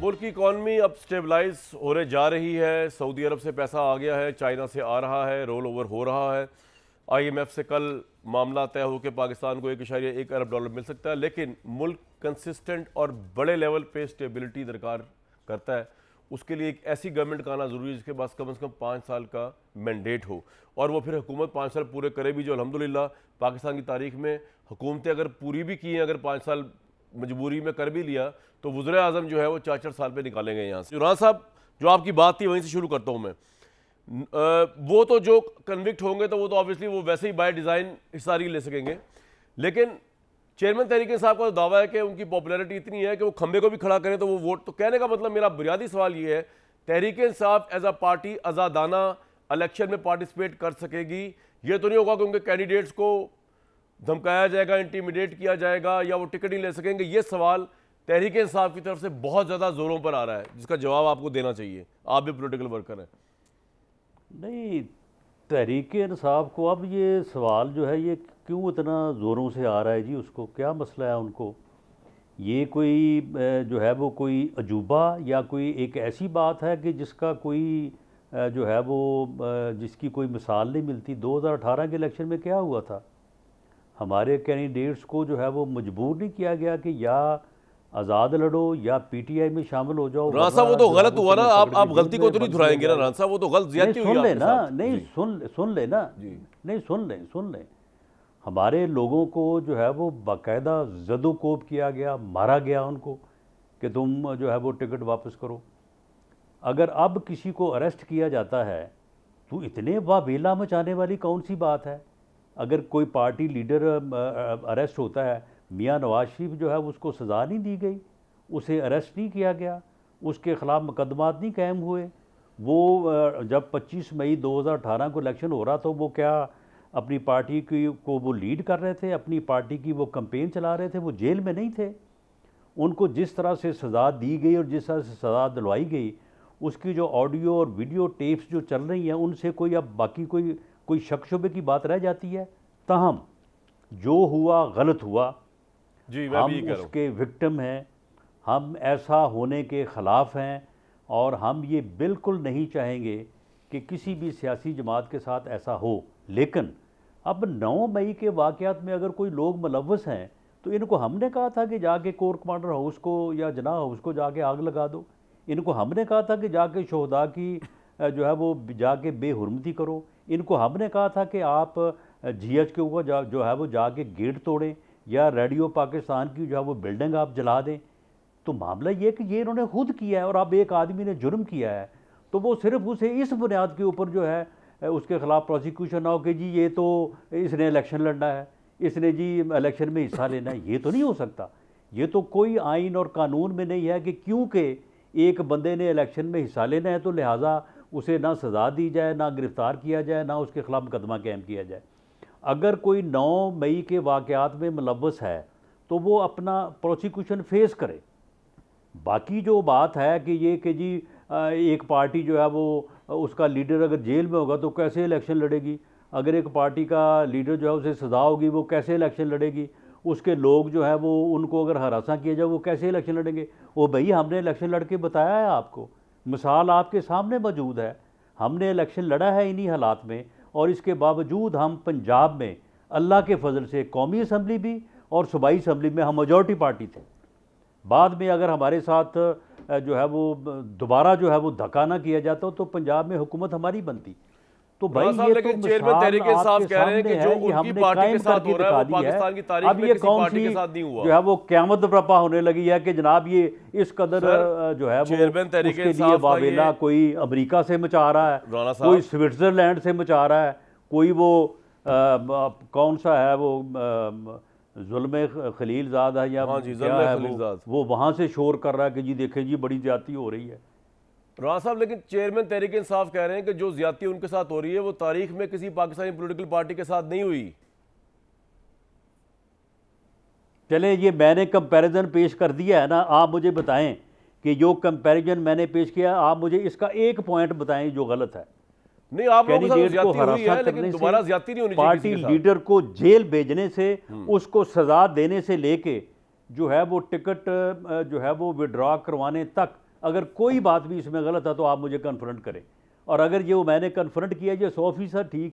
मुल्क की इकॉनमी अब स्टेबलाइज होने जा रही है। सऊदी अरब से पैसा आ गया है, चाइना से आ रहा है, रोल ओवर हो रहा है। IMF से कल मामला तय होकर पाकिस्तान को $1.1 अरब मिल सकता है, लेकिन मुल्क कंसिस्टेंट और बड़े लेवल पे स्टेबिलिटी दरकार करता है। उसके लिए एक ऐसी गवर्नमेंट का आना ज़रूरी है जिसके पास कम से कम 5 साल का मैंडेट हो, और वो फिर हुकूमत 5 साल पूरे करे भी, जो अल्हम्दुलिल्लाह पाकिस्तान की तारीख में हुकूमतें अगर पूरी भी की हैं, अगर 5 साल मजबूरी में कर भी लिया तो वज़ीर आज़म जो है वो 4-4 साल पे निकालेंगे यहाँ से। राना साहब, जो आपकी बात थी वहीं से शुरू करता हूँ मैं। वो तो जो कन्विक्ट होंगे तो वो तो ऑब्वियसली वो वैसे ही बाय डिज़ाइन हिस्सारी ले सकेंगे, लेकिन चेयरमैन तहरीक इंसाफ का तो दावा है कि उनकी पॉपुलैरिटी इतनी है कि वो खंबे को भी खड़ा करें तो वो वोट। तो कहने का मतलब मेरा बुनियादी सवाल ये है, Tehreek Insaf as a party आज़ादाना election में पार्टिसिपेट कर सकेगी? ये तो नहीं होगा कि उनके कैंडिडेट्स को धमकाया जाएगा, इंटीमिडेट किया जाएगा, या वो टिकट नहीं ले सकेंगे? ये सवाल तहरीक इंसाफ की तरफ से बहुत ज़्यादा ज़ोरों पर आ रहा है, जिसका जवाब आपको देना चाहिए। आप भी पॉलिटिकल वर्कर हैं। नहीं, तहरीक इंसाफ को अब ये सवाल जो है ये क्यों इतना ज़ोरों से आ रहा है जी? उसको क्या मसला है उनको? ये कोई जो है वो कोई अजूबा या कोई एक ऐसी बात है कि जिसका कोई जो है वो जिसकी कोई मिसाल नहीं मिलती। 2018 के इलेक्शन में क्या हुआ था? हमारे कैंडिडेट्स को जो है वो मजबूर नहीं किया गया कि या आज़ाद लड़ो या PTI में शामिल हो जाओ। राना साहब, वो तो गलत हुआ ना। आप गलती को तो नहीं धुराएंगे ना राना साहब, वो तो गलत ज्यादती हुई। सुन लेना, नहीं सुन लेना, नहीं सुन ले। हमारे लोगों को जो है वो बाकायदा जदोकोब किया गया, मारा गया उनको कि तुम जो है वो टिकट वापस करो। अगर अब किसी को अरेस्ट किया जाता है तो इतने वावेला मचाने वाली कौन सी बात है? अगर कोई पार्टी लीडर अरेस्ट होता है, मियां नवाज शरीफ जो है उसको सज़ा नहीं दी गई, उसे अरेस्ट नहीं किया गया, उसके ख़िलाफ़ मुकदमात नहीं कायम हुए। वो जब 25 मई 2018 को इलेक्शन हो रहा, तो वो क्या अपनी पार्टी की को वो लीड कर रहे थे, अपनी पार्टी की वो कैंपेन चला रहे थे, वो जेल में नहीं थे। उनको जिस तरह से सज़ा दी गई और जिस तरह से सज़ा दिलवाई गई, उसकी जो ऑडियो और वीडियो टेप्स जो चल रही हैं, उनसे कोई अब बाकी कोई शक शुबे की बात रह जाती है? ताहम जो हुआ गलत हुआ जी, हम उसके विक्टिम हैं, हम ऐसा होने के ख़िलाफ़ हैं, और हम ये बिल्कुल नहीं चाहेंगे कि किसी भी सियासी जमात के साथ ऐसा हो। लेकिन अब 9 मई के वाक़यात में अगर कोई लोग मुलव्वस हैं तो इनको हमने कहा था कि जाके कोर कमांडर हाउस को या जना हाउस को जाके आग लगा दो। इनको हमने कहा था कि जाके शोहदा की जो है वो जाके बेहुरमती करो। इनको हमने कहा था कि आप GH के ऊपर जो है वो जाके गेट तोड़ें या रेडियो पाकिस्तान की जो है वो बिल्डिंग आप जला दें। तो मामला ये कि ये इन्होंने खुद किया है, और अब एक आदमी ने जुर्म किया है तो वो सिर्फ उसे इस बुनियाद के ऊपर जो है उसके ख़िलाफ़ प्रोसिक्यूशन ना हो कि जी ये तो इसने इलेक्शन लड़ना है, इसने जी इलेक्शन में हिस्सा लेना है। ये तो नहीं हो सकता। ये तो कोई आइन और कानून में नहीं है कि क्योंकि एक बंदे ने इलेक्शन में हिस्सा लेना है तो लिहाजा उसे ना सज़ा दी जाए, ना गिरफ़्तार किया जाए, ना उसके ख़िलाफ़ मुकदमा कायम किया जाए। अगर कोई 9 मई के वाक़यात में मुलव्वस है तो वो अपना प्रोसिक्यूशन फेस करे। बाकी जो बात है कि ये कि जी एक पार्टी जो है वो उसका लीडर अगर जेल में होगा तो कैसे इलेक्शन लड़ेगी? अगर एक पार्टी का लीडर जो है उसे सज़ा होगी वो कैसे इलेक्शन लड़ेगी? उसके लोग जो है वो उनको अगर हरासा किया जाए वो कैसे इलेक्शन लड़ेंगे? वो भाई हमने इलेक्शन लड़ के बताया है आपको, मिसाल आपके सामने मौजूद है। हमने इलेक्शन लड़ा है इन्हीं हालात में, और इसके बावजूद हम पंजाब में अल्लाह के फजल से कौमी असम्बली भी और सूबाई असम्बली में हम मेजॉरिटी पार्टी थे। बाद में अगर हमारे साथ जो है वो दोबारा जो है वो धक्का ना किया जाता तो पंजाब में हुकूमत हमारी बनती। तो भाई ये तो चेयरमैन तहरीक इंसाफ कह रहे हैं कि जो उनकी पार्टी के साथ हो रहा है वो पाकिस्तान की तारीख अब में ये किसी कौन पार्टी सी के साथ नहीं हुआ। जो है वो क़यामत बर्पा होने लगी है कि जनाब ये इस कदर जो है वो चेयरमैन तहरीक उसके लिए इंसाफ का वावेला कोई अमेरिका से मचा रहा है, कोई स्विट्ज़रलैंड से मचा रहा है, कोई वो कौन सा है वो जुल्म खलीलजाद है या क्या है वो वहाँ से शोर कर रहा है कि जी देखें जी बड़ी ज्यादती हो रही है। राना साहब, लेकिन चेयरमैन तहरीक इंसाफ कह रहे हैं कि जो ज्यादती उनके साथ हो रही है वो तारीख में किसी पाकिस्तानी पॉलिटिकल पार्टी के साथ नहीं हुई। चले ये मैंने कंपैरिजन पेश कर दिया है ना, आप मुझे बताएं कि जो कंपैरिजन मैंने पेश किया आप मुझे इसका एक पॉइंट बताएं जो गलत है। नहीं, आप लोगों के साथ ज्यादती हुई है, लेकिन दोबारा ज्यादती नहीं होनी चाहिए। पार्टी लीडर को जेल भेजने से, उसको सजा देने से लेके जो है वो टिकट जो है वो विड्रॉ करवाने तक अगर कोई बात भी इसमें गलत है तो आप मुझे कन्फ्रंट करें, और अगर ये वो मैंने कन्फ्रंट किया जो 100% ठीक